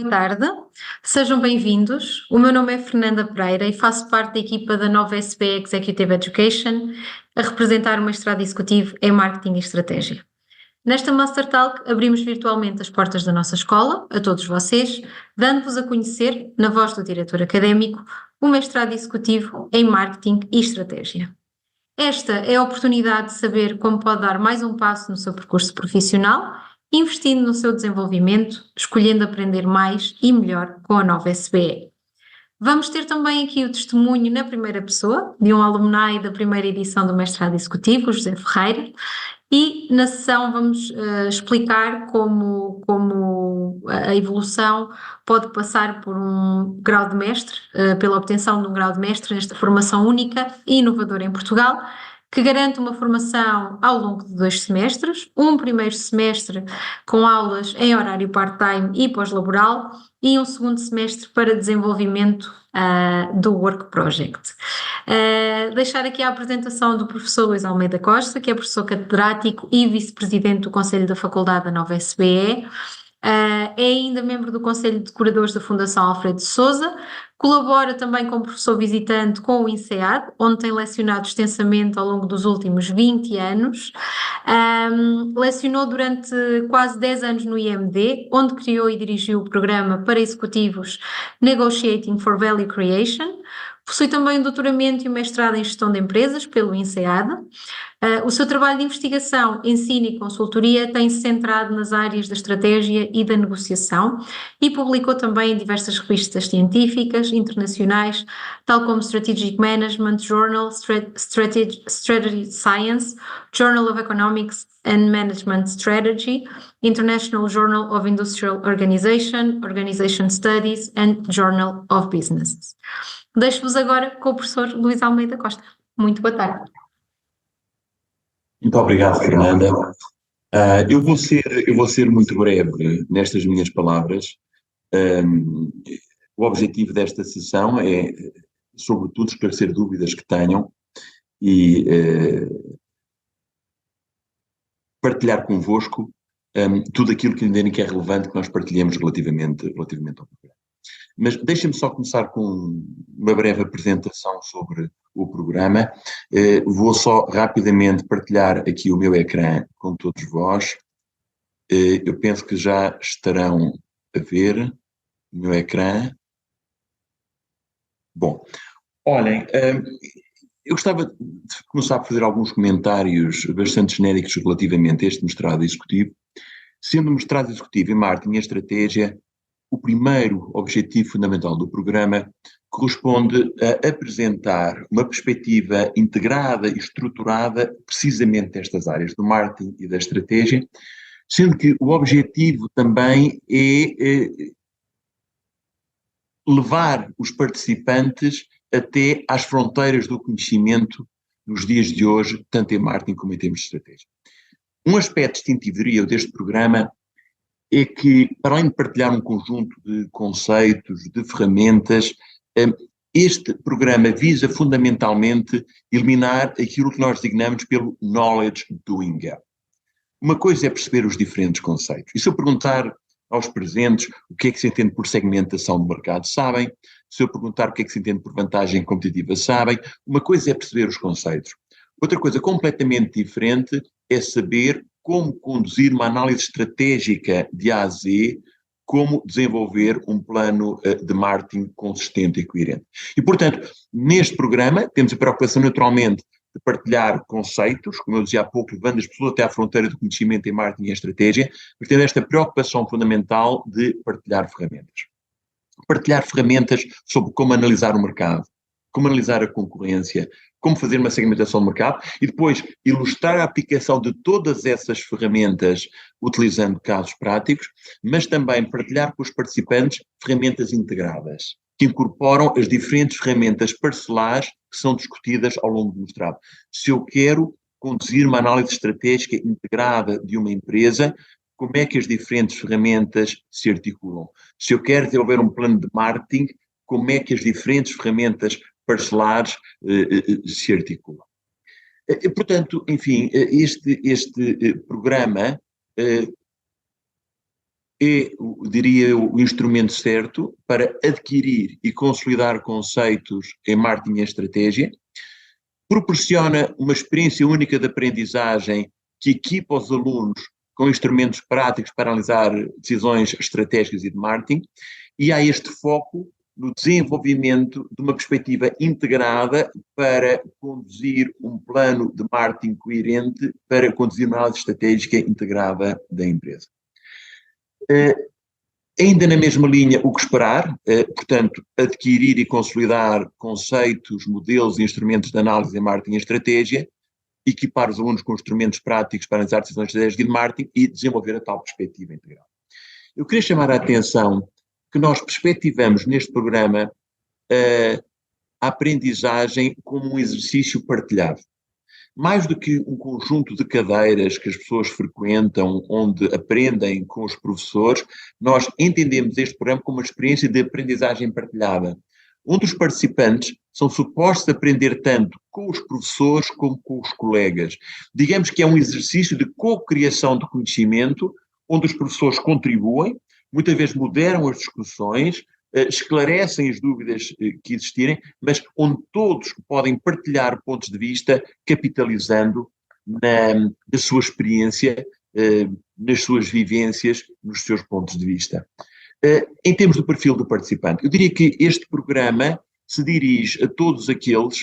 boa tarde, sejam bem-vindos. O meu nome é Fernanda Pereira e faço parte da equipa da Nova SB Executive Education, a representar o mestrado executivo em Marketing e Estratégia. Nesta Master Talk, abrimos virtualmente as portas da nossa escola a todos vocês, dando-vos a conhecer, na voz do diretor académico, o mestrado executivo em Marketing e Estratégia. Esta é a oportunidade de saber como pode dar mais um passo no seu percurso profissional, investindo no seu desenvolvimento, escolhendo aprender mais e melhor com a Nova SBE. Vamos ter também aqui o testemunho na primeira pessoa de um alumni da primeira edição do mestrado executivo, José Ferreira, e na sessão vamos explicar como a evolução pode passar por um grau de mestre, pela obtenção de um grau de mestre nesta formação única e inovadora em Portugal, que garante uma formação ao longo de 2 semestres, um primeiro semestre com aulas em horário part-time e pós-laboral e um segundo semestre para desenvolvimento do Work Project. Deixar aqui a apresentação do professor Luís Almeida Costa, que é professor catedrático e vice-presidente do Conselho da Faculdade da Nova SBE, é ainda membro do Conselho de Curadores da Fundação Alfredo de Sousa, colabora também como professor visitante com o INSEAD, onde tem lecionado extensamente ao longo dos últimos 20 anos, lecionou durante quase 10 anos no IMD, onde criou e dirigiu o programa para executivos Negotiating for Value Creation. Possui também um doutoramento e um mestrado em gestão de empresas pelo INSEAD. O seu trabalho de investigação, ensino e consultoria tem-se centrado nas áreas da estratégia e da negociação e publicou também em diversas revistas científicas internacionais, tal como Strategic Management Journal, Strategy Science, Journal of Economics and Management Strategy, International Journal of Industrial Organization, Organization Studies and Journal of Business. Deixo-vos agora com o professor Luís Almeida Costa. Muito boa tarde. Muito obrigado, Fernanda. Eu vou ser muito breve nestas minhas palavras. O objetivo desta sessão é, sobretudo, esclarecer dúvidas que tenham e partilhar convosco tudo aquilo que entendem que é relevante que nós partilhemos relativamente ao programa. Mas deixem-me só começar com uma breve apresentação sobre o programa. Vou só rapidamente partilhar aqui o meu ecrã com todos vós. Eu penso que já estarão a ver o meu ecrã. Bom, olhem, eu gostava de começar a fazer alguns comentários bastante genéricos relativamente a este mestrado executivo. Sendo um mestrado executivo em marketing e estratégia, o primeiro objetivo fundamental do programa corresponde a apresentar uma perspectiva integrada e estruturada precisamente destas áreas do marketing e da estratégia, sendo que o objetivo também é levar os participantes até às fronteiras do conhecimento nos dias de hoje, tanto em marketing como em termos de estratégia. Um aspecto distintivo, diria eu, deste programa é que, para além de partilhar um conjunto de conceitos, de ferramentas, este programa visa fundamentalmente eliminar aquilo que nós designamos pelo knowledge doing gap. Uma coisa é perceber os diferentes conceitos. E se eu perguntar aos presentes o que é que se entende por segmentação do mercado, sabem. Se eu perguntar o que é que se entende por vantagem competitiva, sabem. Uma coisa é perceber os conceitos. Outra coisa completamente diferente é saber como conduzir uma análise estratégica de A a Z, como desenvolver um plano de marketing consistente e coerente. E, portanto, neste programa temos a preocupação naturalmente de partilhar conceitos, como eu dizia há pouco, levando as pessoas até à fronteira do conhecimento em marketing e estratégia, mas tendo esta preocupação fundamental de partilhar ferramentas. Partilhar ferramentas sobre como analisar o mercado, como analisar a concorrência, como fazer uma segmentação do mercado e depois ilustrar a aplicação de todas essas ferramentas utilizando casos práticos, mas também partilhar com os participantes ferramentas integradas, que incorporam as diferentes ferramentas parcelares que são discutidas ao longo do mestrado. Se eu quero conduzir uma análise estratégica integrada de uma empresa, como é que as diferentes ferramentas se articulam? Se eu quero desenvolver um plano de marketing, como é que as diferentes ferramentas parcelares se articulam? Portanto, enfim, este programa é, diria eu, o instrumento certo para adquirir e consolidar conceitos em marketing e estratégia, proporciona uma experiência única de aprendizagem que equipa os alunos com instrumentos práticos para analisar decisões estratégicas e de marketing, e há este foco no desenvolvimento de uma perspectiva integrada para conduzir um plano de marketing coerente, para conduzir uma análise estratégica integrada da empresa. Ainda na mesma linha, o que esperar, portanto, adquirir e consolidar conceitos, modelos e instrumentos de análise em marketing e estratégia, equipar os alunos com instrumentos práticos para analisar decisões estratégicas de marketing e desenvolver a tal perspectiva integral. Eu queria chamar a atenção que nós perspectivamos neste programa a aprendizagem como um exercício partilhado. Mais do que um conjunto de cadeiras que as pessoas frequentam, onde aprendem com os professores, nós entendemos este programa como uma experiência de aprendizagem partilhada, onde os participantes são supostos a aprender tanto com os professores como com os colegas. Digamos que é um exercício de co-criação de conhecimento, onde os professores contribuem, muitas vezes moderam as discussões, esclarecem as dúvidas que existirem, mas onde todos podem partilhar pontos de vista, capitalizando na sua experiência, nas suas vivências, nos seus pontos de vista. Em termos do perfil do participante, eu diria que este programa se dirige a todos aqueles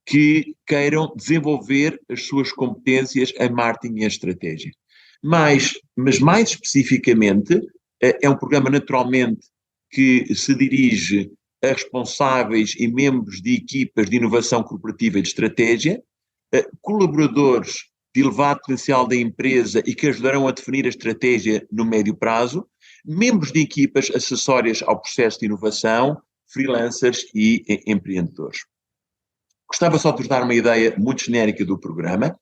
que queiram desenvolver as suas competências em marketing e em estratégia. Mas mais especificamente, é um programa naturalmente que se dirige a responsáveis e membros de equipas de inovação corporativa e de estratégia, colaboradores de elevado potencial da empresa e que ajudarão a definir a estratégia no médio prazo, membros de equipas acessórias ao processo de inovação, freelancers e empreendedores. Gostava só de vos dar uma ideia muito genérica do programa.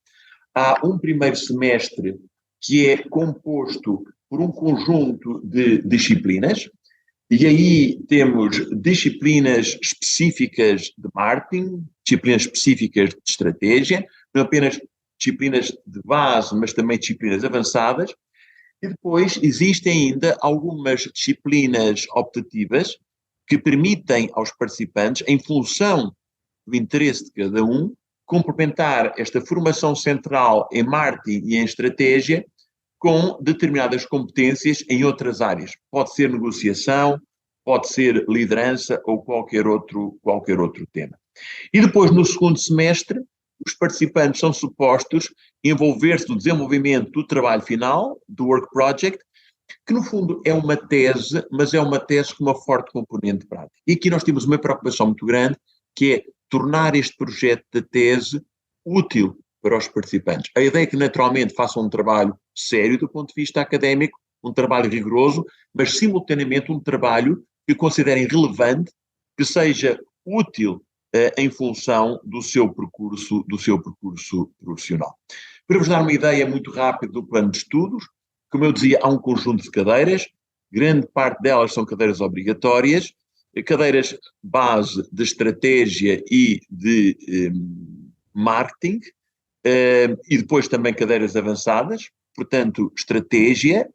Há um primeiro semestre que é composto por um conjunto de disciplinas, e aí temos disciplinas específicas de marketing, disciplinas específicas de estratégia, não apenas disciplinas de base, mas também disciplinas avançadas. E depois existem ainda algumas disciplinas optativas que permitem aos participantes, em função do interesse de cada um, complementar esta formação central em marketing e em estratégia com determinadas competências em outras áreas. Pode ser negociação, pode ser liderança ou qualquer outro tema. E depois, no segundo semestre, os participantes são supostos envolver-se no desenvolvimento do trabalho final, do work project, que no fundo é uma tese, mas é uma tese com uma forte componente prática. E aqui nós temos uma preocupação muito grande, que é tornar este projeto de tese útil para os participantes. A ideia é que naturalmente façam um trabalho sério do ponto de vista académico, um trabalho rigoroso, mas simultaneamente um trabalho que considerem relevante, que seja útil em função do seu percurso profissional. Para vos dar uma ideia muito rápida do plano de estudos, como eu dizia, há um conjunto de cadeiras, grande parte delas são cadeiras obrigatórias, cadeiras base de estratégia e de marketing, e depois também cadeiras avançadas, portanto, estratégia,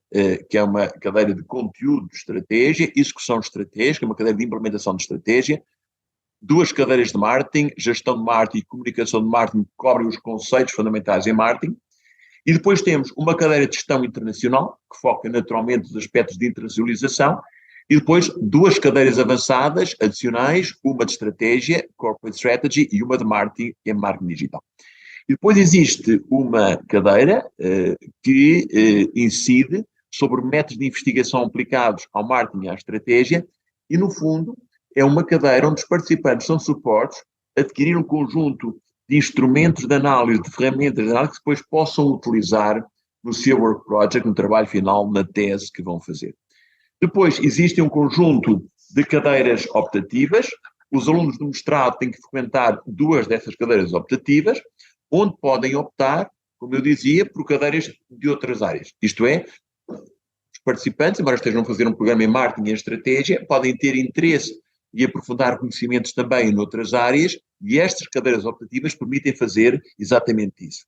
que é uma cadeira de conteúdo de estratégia, execução estratégica, uma cadeira de implementação de estratégia, 2 cadeiras de marketing, gestão de marketing e comunicação de marketing, que cobrem os conceitos fundamentais em marketing, e depois temos uma cadeira de gestão internacional, que foca naturalmente nos aspectos de internacionalização, e depois 2 cadeiras avançadas, adicionais, uma de estratégia, corporate strategy, e uma de marketing, que é marketing digital. E depois existe uma cadeira que incide sobre métodos de investigação aplicados ao marketing e à estratégia, e no fundo é uma cadeira onde os participantes são suportes a adquirir um conjunto de instrumentos de análise, de ferramentas de análise que depois possam utilizar no seu work project, no trabalho final, na tese que vão fazer. Depois existe um conjunto de cadeiras optativas, os alunos do mestrado têm que frequentar 2 dessas cadeiras optativas, onde podem optar, como eu dizia, por cadeiras de outras áreas. Isto é, os participantes, embora estejam a fazer um programa em marketing e em estratégia, podem ter interesse e aprofundar conhecimentos também noutras áreas, e estas cadeiras optativas permitem fazer exatamente isso.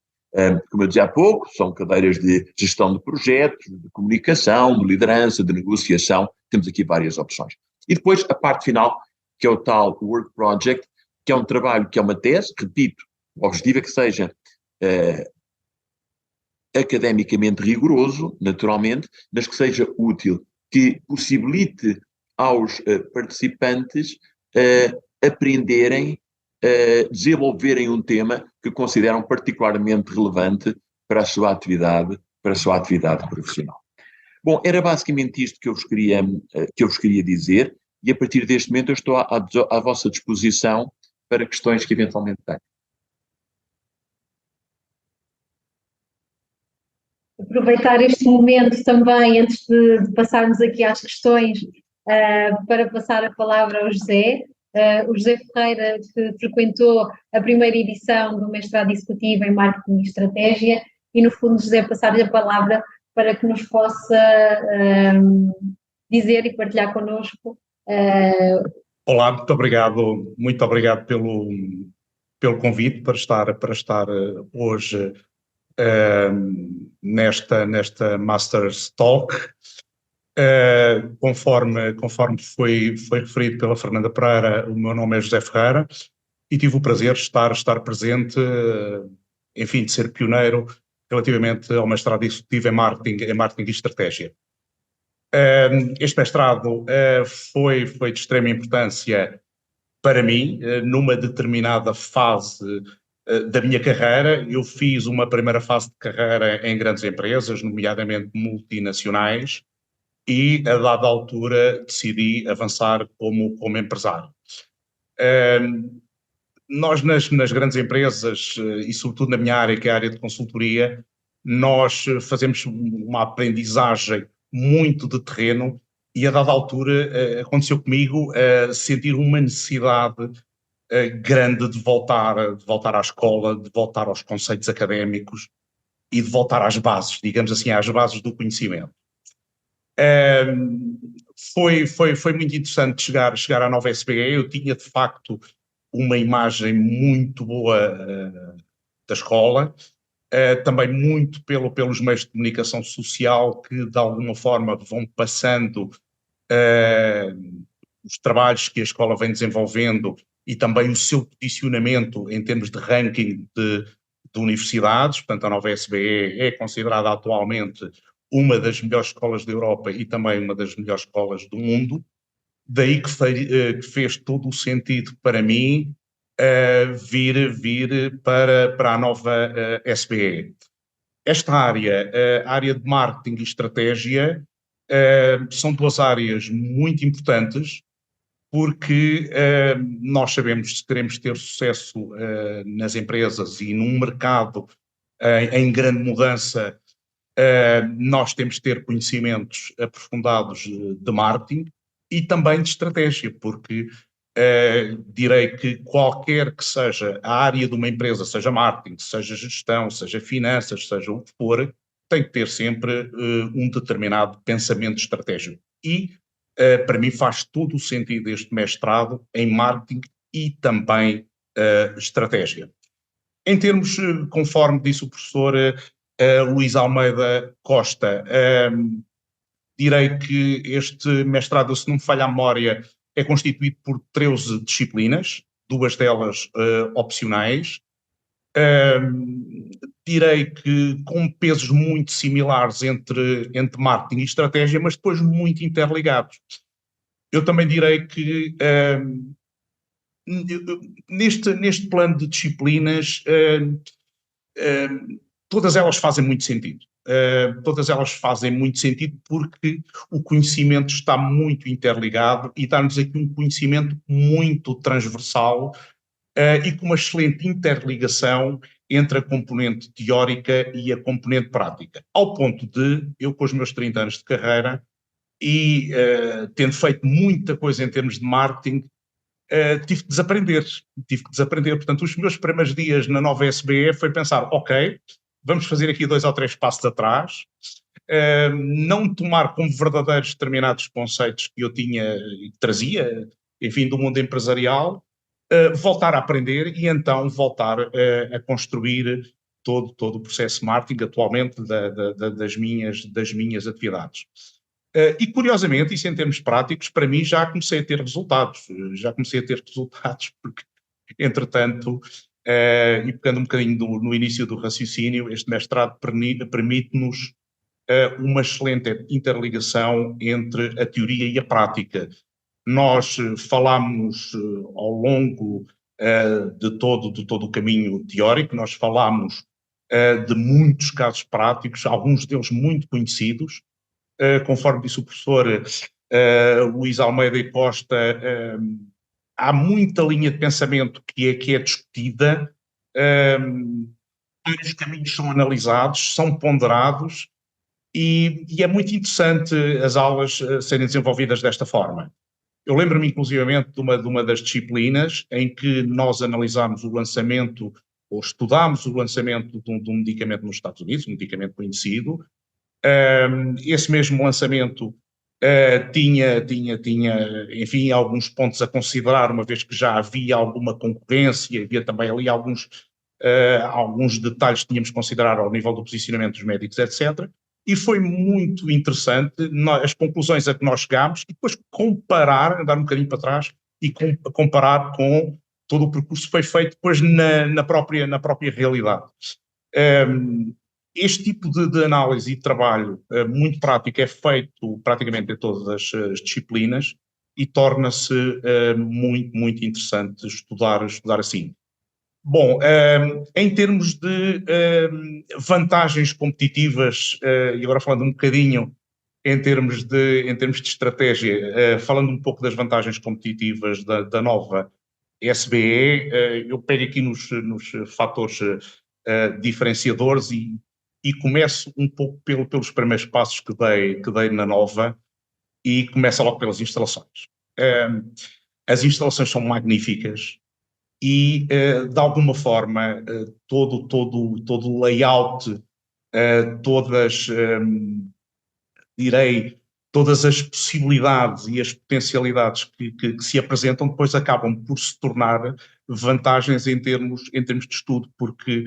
Como eu dizia há pouco, são cadeiras de gestão de projetos, de comunicação, de liderança, de negociação. Temos aqui várias opções. E depois a parte final, que é o tal Work Project, que é um trabalho, que é uma tese, repito, o objetivo é que seja academicamente rigoroso, naturalmente, mas que seja útil, que possibilite aos participantes aprenderem, desenvolverem um tema que consideram particularmente relevante para a sua atividade profissional. Bom, era basicamente isto que eu vos queria dizer, e a partir deste momento eu estou à vossa disposição para questões que eventualmente tenham. Aproveitar este momento também, antes de passarmos aqui às questões, para passar a palavra ao José. O José Ferreira, que frequentou a primeira edição do mestrado executivo em Marketing e Estratégia, e no fundo, José, passar-lhe a palavra para que nos possa dizer e partilhar connosco. Olá, muito obrigado pelo convite para estar hoje nesta Masters Talk. Conforme foi referido pela Fernanda Pereira, o meu nome é José Ferreira e tive o prazer de estar presente, enfim, de ser pioneiro relativamente ao mestrado executivo em marketing e estratégia. Este mestrado foi de extrema importância para mim, numa determinada fase da minha carreira. Eu fiz uma primeira fase de carreira em grandes empresas, nomeadamente multinacionais, e a dada altura decidi avançar como empresário. Nós nas grandes empresas, e sobretudo na minha área, que é a área de consultoria, nós fazemos uma aprendizagem muito de terreno, e a dada altura aconteceu comigo sentir uma necessidade grande de voltar à escola, de voltar aos conceitos académicos e de voltar às bases, digamos assim, às bases do conhecimento. Foi muito interessante chegar à nova SBE. Eu tinha de facto uma imagem muito boa da escola, também muito pelos meios de comunicação social que de alguma forma vão passando os trabalhos que a escola vem desenvolvendo e também o seu posicionamento em termos de ranking de universidades. Portanto, a nova SBE é considerada atualmente uma das melhores escolas da Europa e também uma das melhores escolas do mundo. Daí que fez todo o sentido para mim vir para a nova SBE. Esta área, a área de marketing e estratégia, são duas áreas muito importantes, porque nós sabemos que se queremos ter sucesso nas empresas e num mercado em grande mudança, nós temos de ter conhecimentos aprofundados de marketing e também de estratégia, porque direi que qualquer que seja a área de uma empresa, seja marketing, seja gestão, seja finanças, seja o que for, tem que ter sempre um determinado pensamento estratégico. E para mim faz todo o sentido este mestrado em marketing e também estratégia. Em termos, conforme disse o professor Luís Almeida Costa, direi que este mestrado, se não me falha a memória, é constituído por 13 disciplinas, duas delas opcionais. Direi que com pesos muito similares entre marketing e estratégia, mas depois muito interligados. Eu também direi que neste plano de disciplinas, todas elas fazem muito sentido. Todas elas fazem muito sentido porque o conhecimento está muito interligado e dá-nos aqui um conhecimento muito transversal e com uma excelente interligação entre a componente teórica e a componente prática. Ao ponto de, eu com os meus 30 anos de carreira e tendo feito muita coisa em termos de marketing, tive que desaprender. Portanto, os meus primeiros dias na nova SBE foi pensar, ok, vamos fazer aqui 2 ou 3 passos atrás, não tomar como verdadeiros determinados conceitos que eu tinha e trazia, enfim, do mundo empresarial, voltar a aprender e então voltar a construir todo o processo de marketing atualmente das minhas atividades. E curiosamente, isso em termos práticos, para mim já comecei a ter resultados, porque, entretanto, e pegando um bocadinho no início do raciocínio, este mestrado permite-nos uma excelente interligação entre a teoria e a prática. Nós falámos ao longo de todo o caminho teórico, nós falámos de muitos casos práticos, alguns deles muito conhecidos, conforme disse o professor Luís Almeida e Costa, há muita linha de pensamento que é discutida, vários caminhos são analisados, são ponderados, e é muito interessante as aulas serem desenvolvidas desta forma. Eu lembro-me inclusivamente de uma das disciplinas em que nós analisámos o lançamento, ou estudámos o lançamento de um medicamento nos Estados Unidos, um medicamento conhecido. Esse mesmo lançamento tinha, enfim, alguns pontos a considerar, uma vez que já havia alguma concorrência, havia também ali alguns detalhes que tínhamos que considerar ao nível do posicionamento dos médicos, etc. E foi muito interessante as conclusões a que nós chegámos e depois comparar, andar um bocadinho para trás e comparar com todo o percurso que foi feito depois na própria realidade. Este tipo de análise e de trabalho muito prático é feito praticamente em todas as disciplinas e torna-se muito interessante estudar assim. Bom, em termos de vantagens competitivas, e agora falando um bocadinho em termos de estratégia, falando um pouco das vantagens competitivas da nova SBE, eu pego aqui nos fatores diferenciadores e começo um pouco pelos primeiros passos que dei na nova e começo logo pelas instalações. As instalações são magníficas. E, de alguma forma, todo o layout, todas as possibilidades e as potencialidades que se apresentam depois acabam por se tornar vantagens em termos de estudo, porque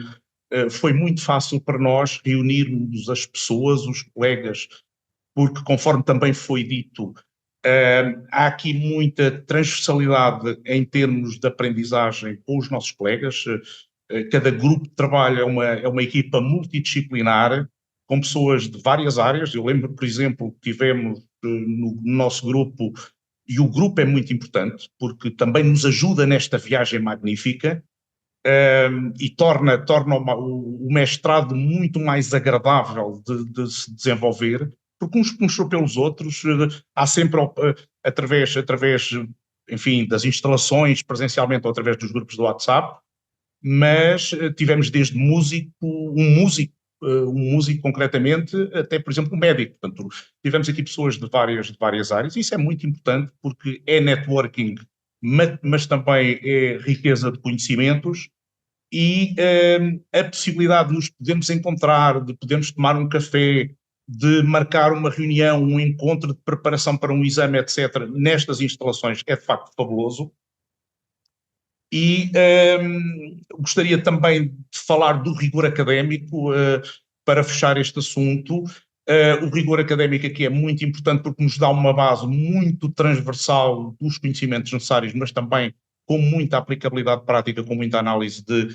foi muito fácil para nós reunirmos as pessoas, os colegas, porque, conforme também foi dito, há aqui muita transversalidade em termos de aprendizagem com os nossos colegas. Cada grupo de trabalho é uma equipa multidisciplinar, com pessoas de várias áreas. Eu lembro, por exemplo, que tivemos no nosso grupo, e o grupo é muito importante, porque também nos ajuda nesta viagem magnífica, e torna o mestrado muito mais agradável de se desenvolver, porque uns puxam pelos outros, há sempre, através, enfim, das instalações, presencialmente ou através dos grupos do WhatsApp, mas tivemos desde um músico concretamente, até, por exemplo, um médico. Portanto, tivemos aqui pessoas de várias áreas, e isso é muito importante porque é networking, mas também é riqueza de conhecimentos, e a possibilidade de nos podermos encontrar, de podermos tomar um café, de marcar uma reunião, um encontro de preparação para um exame, etc., nestas instalações é de facto fabuloso. E gostaria também de falar do rigor académico para fechar este assunto. O rigor académico aqui é muito importante porque nos dá uma base muito transversal dos conhecimentos necessários, mas também com muita aplicabilidade prática, com muita análise de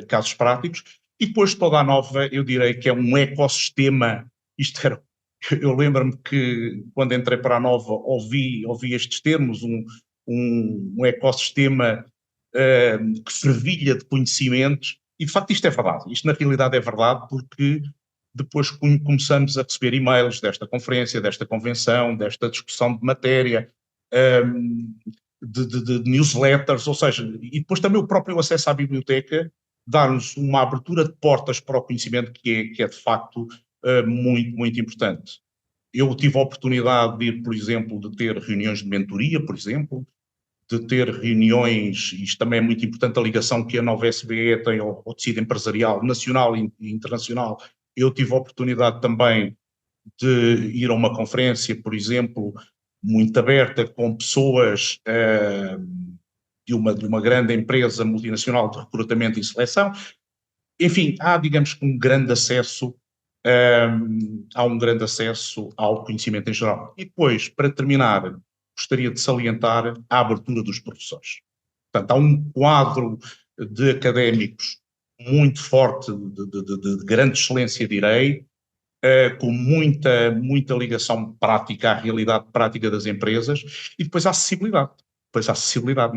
casos práticos. E depois toda a nova, eu direi que é um ecossistema. Eu lembro-me que quando entrei para a nova ouvi estes termos, um ecossistema que fervilha de conhecimentos, e de facto isto é verdade. Isto na realidade é verdade, porque depois começamos a receber e-mails desta conferência, desta convenção, desta discussão de matéria, de newsletters, ou seja, e depois também o próprio acesso à biblioteca dá-nos uma abertura de portas para o conhecimento que é de facto muito importante. Eu tive a oportunidade de ir, por exemplo, de ter reuniões de mentoria, por exemplo, de ter reuniões, isto também é muito importante, a ligação que a nova SBE tem ao tecido empresarial nacional e internacional. Eu tive a oportunidade também de ir a uma conferência, por exemplo, muito aberta, com pessoas de uma grande empresa multinacional de recrutamento e seleção. Enfim, há, digamos que há um grande acesso ao conhecimento em geral. E depois, para terminar, gostaria de salientar a abertura dos professores. Portanto, há um quadro de académicos muito forte, de grande excelência, direi, com muita ligação prática à realidade prática das empresas, e depois a acessibilidade.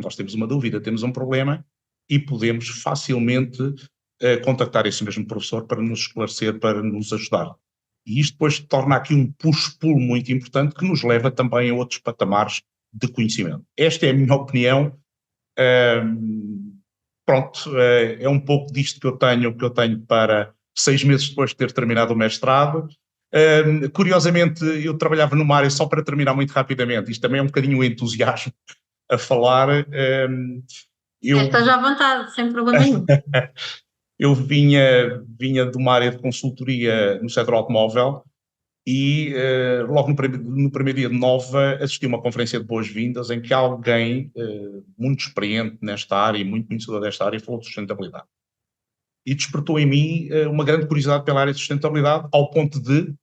Nós temos uma dúvida, temos um problema, e podemos facilmente contactar esse mesmo professor para nos esclarecer, para nos ajudar. E isto depois torna aqui um push-pull muito importante que nos leva também a outros patamares de conhecimento. Esta é a minha opinião. Pronto, é um pouco disto que eu tenho para 6 meses depois de ter terminado o mestrado. Curiosamente, eu trabalhava numa área, só para terminar muito rapidamente, isto também é um bocadinho o entusiasmo a falar. Esteja à vontade, sem problema nenhum. Eu vinha de uma área de consultoria no setor automóvel e logo no primeiro dia de Nova assisti a uma conferência de boas-vindas em que alguém muito experiente nesta área e muito conhecedor desta área falou de sustentabilidade. E despertou em mim uma grande curiosidade pela área de sustentabilidade, ao ponto de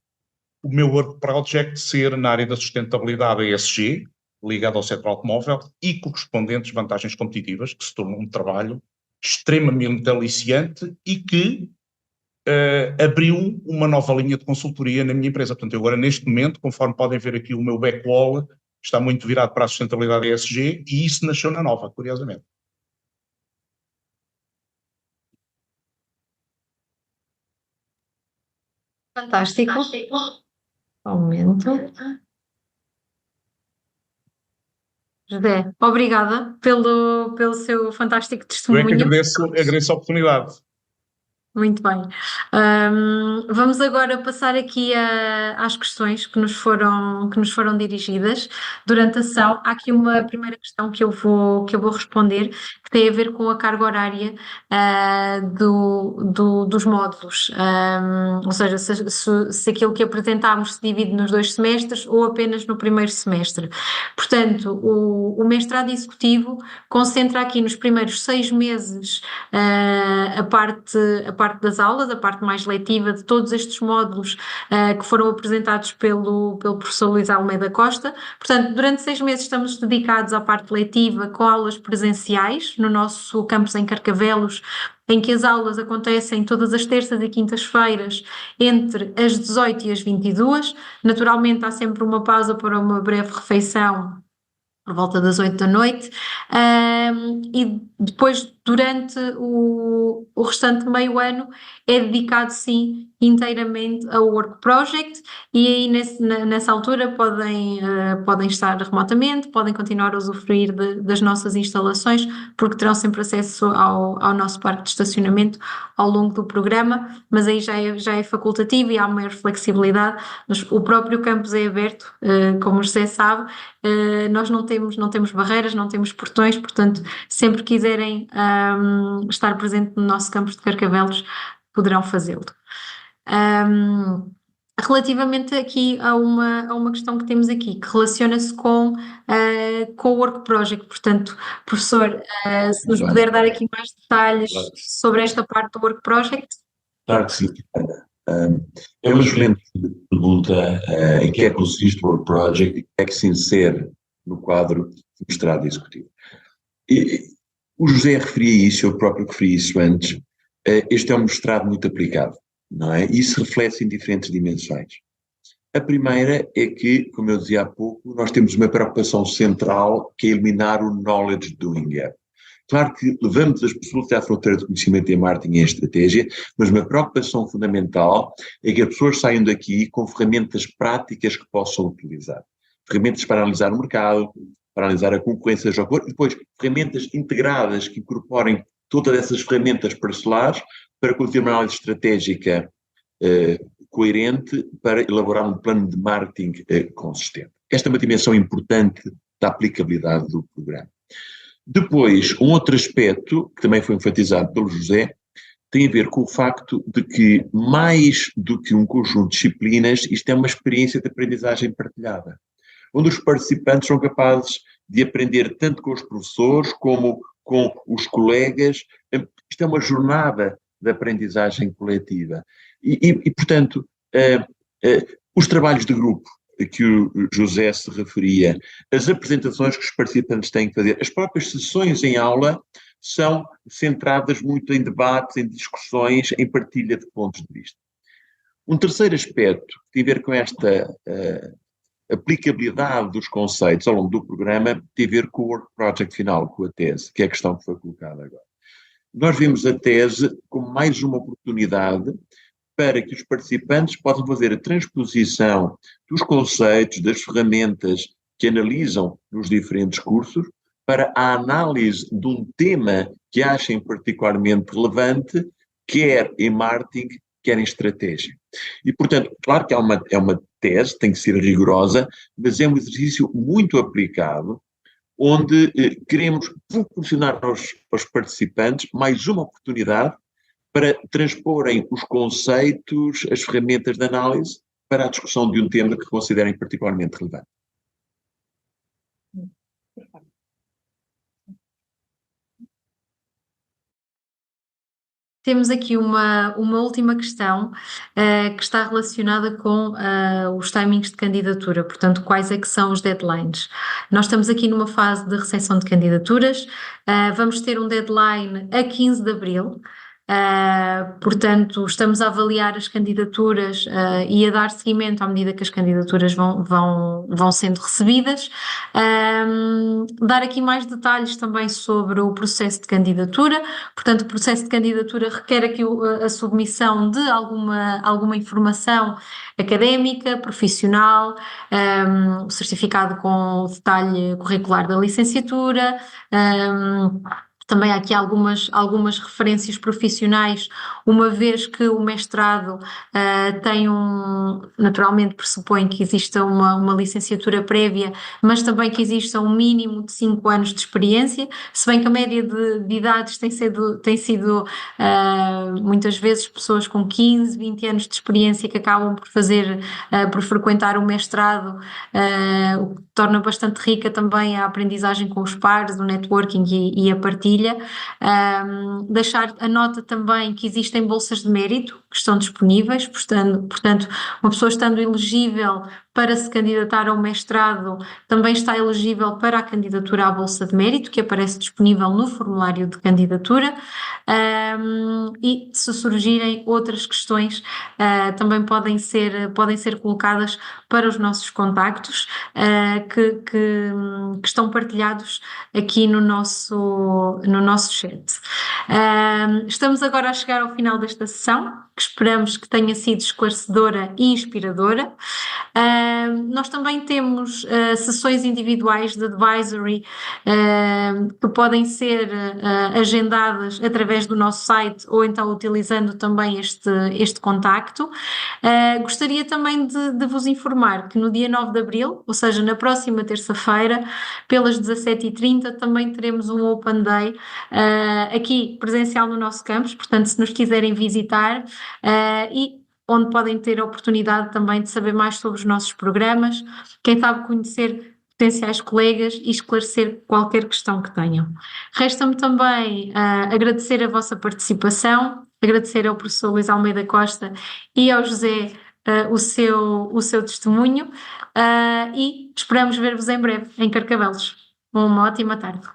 o meu work project ser na área da sustentabilidade ESG, ligado ao setor automóvel, e correspondentes vantagens competitivas, que se tornou um trabalho extremamente aliciante e que abriu uma nova linha de consultoria na minha empresa. Portanto, eu agora, neste momento, conforme podem ver aqui, o meu backwall está muito virado para a sustentabilidade ESG, e isso nasceu na Nova, curiosamente. Fantástico. Aumento. José, obrigada pelo seu fantástico Eu testemunho. é que agradeço a oportunidade. Muito bem. Vamos agora passar aqui às questões que nos foram dirigidas durante a sessão. Há aqui uma primeira questão que eu vou responder, que tem a ver com a carga horária dos módulos. Ou seja, se aquilo que apresentámos se divide nos 2 semestres ou apenas no primeiro semestre. Portanto, o mestrado executivo concentra aqui nos primeiros 6 meses a parte das aulas, a parte mais letiva de todos estes módulos que foram apresentados pelo professor Luís Almeida Costa. Portanto, durante 6 meses estamos dedicados à parte letiva com aulas presenciais no nosso campus em Carcavelos, em que as aulas acontecem todas as terças e quintas-feiras entre as 18 e as 22. Naturalmente há sempre uma pausa para uma breve refeição por volta das 8 da noite, e depois, durante o restante meio ano, é dedicado, sim, inteiramente ao Work Project, e aí nessa altura podem estar remotamente, podem continuar a usufruir das nossas instalações, porque terão sempre acesso ao nosso parque de estacionamento ao longo do programa, mas aí já é facultativo e há maior flexibilidade. O próprio campus é aberto, como o José sabe. Nós não temos barreiras, não temos portões, portanto, sempre quiserem estar presente no nosso campus de Carcavelos, poderão fazê-lo. Relativamente aqui a uma questão que temos aqui, que relaciona-se com o Work Project, portanto, professor, se nos puder dar aqui mais detalhes sobre esta parte do Work Project. Claro que sim. É uma excelente pergunta em que é que consiste o Work Project e que é que se insere no quadro do mestrado executivo. O José referia isso, eu próprio referi isso antes. Este é um mestrado muito aplicado, não é? E isso reflete em diferentes dimensões. A primeira é que, como eu dizia há pouco, nós temos uma preocupação central que é eliminar o knowledge doing gap. Claro que levamos as pessoas à fronteira do conhecimento em marketing e em estratégia, mas uma preocupação fundamental é que as pessoas saiam daqui com ferramentas práticas que possam utilizar. Ferramentas para analisar o mercado, para analisar a concorrência, e depois ferramentas integradas que incorporem todas essas ferramentas parcelares para conseguir uma análise estratégica coerente para elaborar um plano de marketing consistente. Esta é uma dimensão importante da aplicabilidade do programa. Depois, um outro aspecto, que também foi enfatizado pelo José, tem a ver com o facto de que, mais do que um conjunto de disciplinas, isto é uma experiência de aprendizagem partilhada, onde os participantes são capazes de aprender tanto com os professores como com os colegas. Isto é uma jornada da aprendizagem coletiva. Portanto, os trabalhos de grupo que o José se referia, as apresentações que os participantes têm que fazer, as próprias sessões em aula são centradas muito em debates, em discussões, em partilha de pontos de vista. Um terceiro aspecto que tem a ver com esta aplicabilidade dos conceitos ao longo do programa tem a ver com o work project final, com a tese, que é a questão que foi colocada agora. Nós vimos a tese como mais uma oportunidade para que os participantes possam fazer a transposição dos conceitos, das ferramentas que analisam nos diferentes cursos, para a análise de um tema que achem particularmente relevante, quer em marketing, quer em estratégia. E, portanto, claro que é uma tese, tem que ser rigorosa, mas é um exercício muito aplicado, onde queremos proporcionar aos participantes mais uma oportunidade para transporem os conceitos, as ferramentas de análise para a discussão de um tema que considerem particularmente relevante. Temos aqui uma última questão que está relacionada com os timings de candidatura, portanto, quais é que são os deadlines? Nós estamos aqui numa fase de recepção de candidaturas, vamos ter um deadline a 15 de abril. Portanto, estamos a avaliar as candidaturas e a dar seguimento à medida que as candidaturas vão sendo recebidas. Dar aqui mais detalhes também sobre o processo de candidatura. Portanto, o processo de candidatura requer aqui a submissão de alguma informação académica, profissional, o certificado com o detalhe curricular da licenciatura. Também há aqui algumas referências profissionais, uma vez que o mestrado naturalmente pressupõe que exista uma licenciatura prévia, mas também que exista um mínimo de 5 anos de experiência, se bem que a média de idades tem sido muitas vezes pessoas com 15, 20 anos de experiência que acabam por frequentar o mestrado, o que torna bastante rica também a aprendizagem com os pares, o networking e a partilha. Deixar a nota também que existem bolsas de mérito que estão disponíveis, portanto, uma pessoa estando elegível para se candidatar ao mestrado também está elegível para a candidatura à bolsa de mérito, que aparece disponível no formulário de candidatura, e se surgirem outras questões também podem ser colocadas para os nossos contactos que estão partilhados aqui no nosso chat. Estamos agora a chegar ao final desta sessão, que esperamos que tenha sido esclarecedora e inspiradora. Nós também temos sessões individuais de advisory que podem ser agendadas através do nosso site ou então utilizando também este contacto. Gostaria também de vos informar que no dia 9 de abril, ou seja, na próxima terça-feira, pelas 17h30, também teremos um Open Day aqui presencial no nosso campus, portanto, se nos quiserem visitar, e onde podem ter a oportunidade também de saber mais sobre os nossos programas, quem sabe conhecer potenciais colegas e esclarecer qualquer questão que tenham. Resta-me também agradecer a vossa participação, agradecer ao professor Luís Almeida Costa e ao José o seu testemunho, e esperamos ver-vos em breve em Carcavelos. Uma ótima tarde.